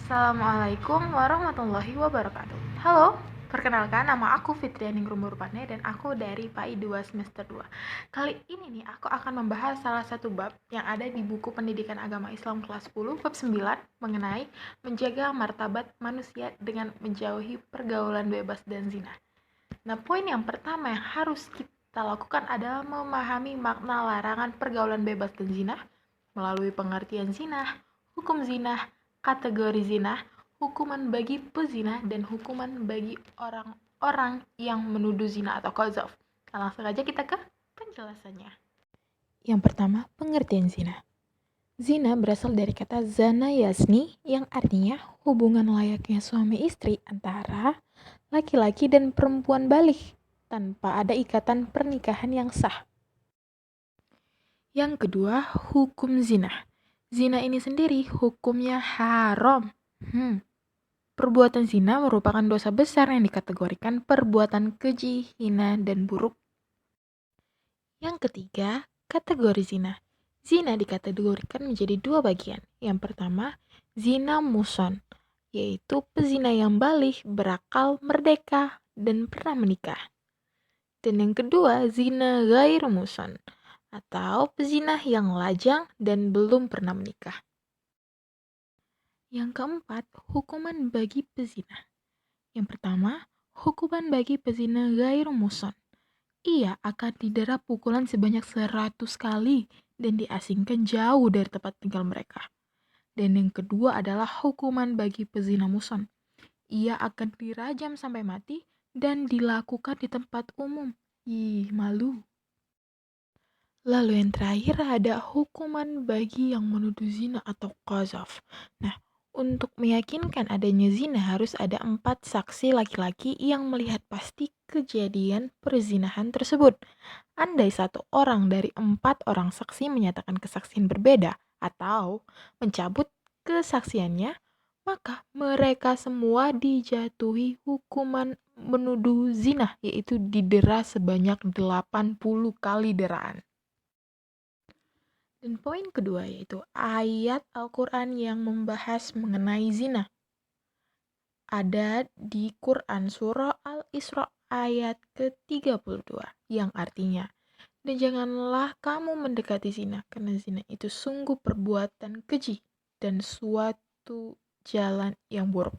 Assalamualaikum warahmatullahi wabarakatuh. Halo, perkenalkan nama aku Fitriani Rumurpane dan aku dari PAI 2 semester 2. Kali ini nih aku akan membahas salah satu bab yang ada di buku Pendidikan Agama Islam kelas 10 bab 9 mengenai menjaga martabat manusia dengan menjauhi pergaulan bebas dan zina. Nah, poin yang pertama yang harus kita lakukan adalah memahami makna larangan pergaulan bebas dan zina melalui pengertian zina, hukum zina, kategori zina, hukuman bagi pezina, dan hukuman bagi orang-orang yang menuduh zina atau qadzaf. Nah, langsung aja kita ke penjelasannya. Yang pertama, pengertian zina. Zina berasal dari kata zana yasni yang artinya hubungan layaknya suami istri antara laki-laki dan perempuan balik tanpa ada ikatan pernikahan yang sah. Yang kedua, hukum zina. Zina ini sendiri hukumnya haram. Perbuatan zina merupakan dosa besar yang dikategorikan perbuatan keji, hina, dan buruk. Yang ketiga, kategori zina. Zina dikategorikan menjadi dua bagian. Yang pertama, zina muson, yaitu pezina yang balik, berakal, merdeka, dan pernah menikah. Dan yang kedua, zina ghair muson, atau pezinah yang lajang dan belum pernah menikah. Yang keempat, hukuman bagi pezina. Yang pertama, hukuman bagi pezina ghair muson. Ia akan didera pukulan sebanyak 100 kali dan diasingkan jauh dari tempat tinggal mereka. Dan yang kedua adalah hukuman bagi pezina muson. Ia akan dirajam sampai mati dan dilakukan di tempat umum. Ih, malu. Lalu yang terakhir ada hukuman bagi yang menuduh zina atau qadzaf. Nah, untuk meyakinkan adanya zina harus ada 4 saksi laki-laki yang melihat pasti kejadian perzinahan tersebut. Andai satu orang dari 4 orang saksi menyatakan kesaksian berbeda atau mencabut kesaksiannya, maka mereka semua dijatuhi hukuman menuduh zina, yaitu didera sebanyak 80 kali deraan. Dan poin kedua yaitu ayat Al-Quran yang membahas mengenai zina. Ada di Quran surah Al-Isra ayat ke-32 yang artinya, dan janganlah kamu mendekati zina, karena zina itu sungguh perbuatan keji dan suatu jalan yang buruk.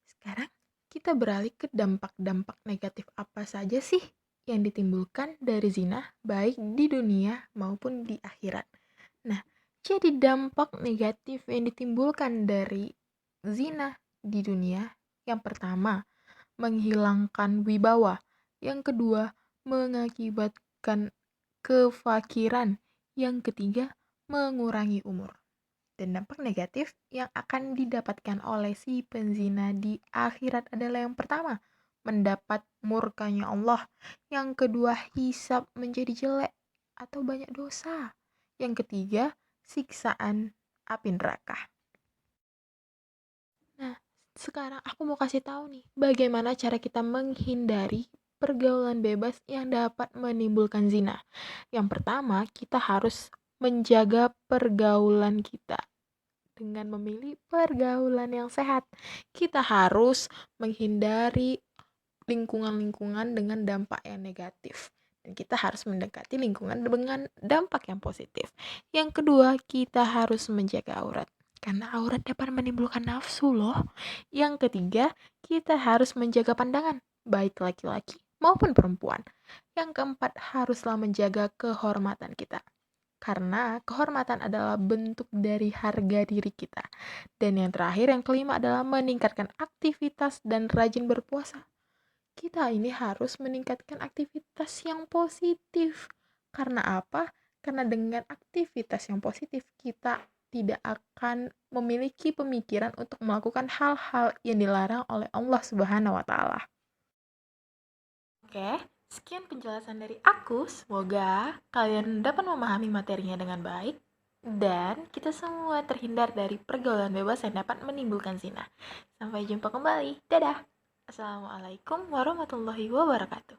Sekarang kita beralih ke dampak-dampak negatif apa saja sih yang ditimbulkan dari zina, baik di dunia maupun di akhirat. Nah, jadi dampak negatif yang ditimbulkan dari zina di dunia, yang pertama, menghilangkan wibawa. Yang kedua, mengakibatkan kefakiran. Yang ketiga, mengurangi umur. Dan dampak negatif yang akan didapatkan oleh si penzina di akhirat adalah yang pertama, mendapat murkanya Allah. Yang kedua, hisab menjadi jelek atau banyak dosa. Yang ketiga, siksaan api neraka. Nah, sekarang aku mau kasih tahu nih, bagaimana cara kita menghindari pergaulan bebas yang dapat menimbulkan zina. Yang pertama, kita harus menjaga pergaulan kita dengan memilih pergaulan yang sehat. Kita harus menghindari lingkungan-lingkungan dengan dampak yang negatif. Dan kita harus mendekati lingkungan dengan dampak yang positif. Yang kedua, kita harus menjaga aurat. Karena aurat dapat menimbulkan nafsu loh. Yang ketiga, kita harus menjaga pandangan, baik laki-laki maupun perempuan. Yang keempat, haruslah menjaga kehormatan kita. Karena kehormatan adalah bentuk dari harga diri kita. Dan yang terakhir, yang kelima adalah meningkatkan aktivitas dan rajin berpuasa. Kita ini harus meningkatkan aktivitas yang positif. Karena apa? Karena dengan aktivitas yang positif, kita tidak akan memiliki pemikiran untuk melakukan hal-hal yang dilarang oleh Allah Subhanahu wa Ta'ala. Oke, sekian penjelasan dari aku. Semoga kalian dapat memahami materinya dengan baik dan kita semua terhindar dari pergaulan bebas yang dapat menimbulkan zina. Sampai jumpa kembali. Dadah. Assalamualaikum warahmatullahi wabarakatuh.